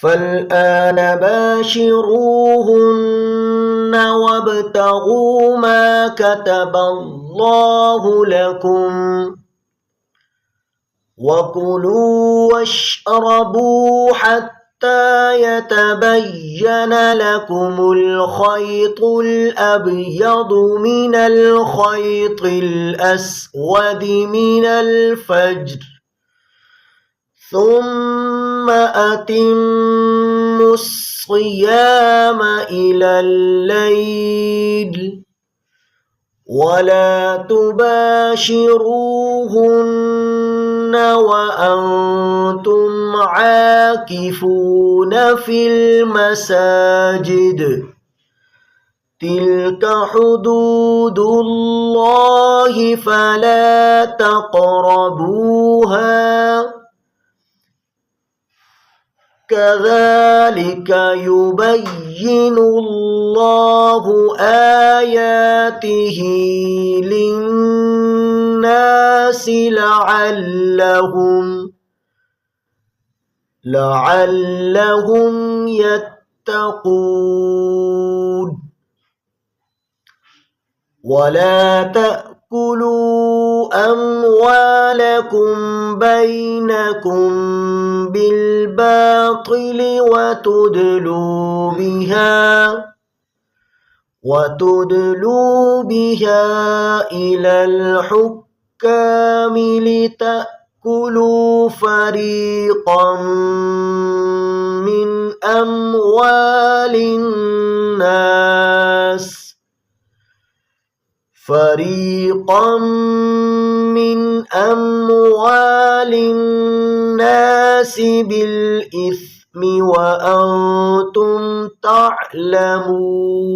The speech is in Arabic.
فالآن باشروهن وابتغوا ما كتب الله لكم وكلوا واشربوا حتى يتبين لكم الخيط الأبيض من الخيط الأسود من الفجر ثم أتموا الصيام إلى الليل ولا تباشروهن وأنتم عاكفون في المساجد تلك حدود الله فلا تقربوها كذلك يبين الله آياته للناس لعلهم يتقون ولا تأكلوا أموالكم بينكم بالباطل وتدلوا بها إلى الحكام لتأكلوا فريقا من أموال الناس بالإثم وأنتم تعلمون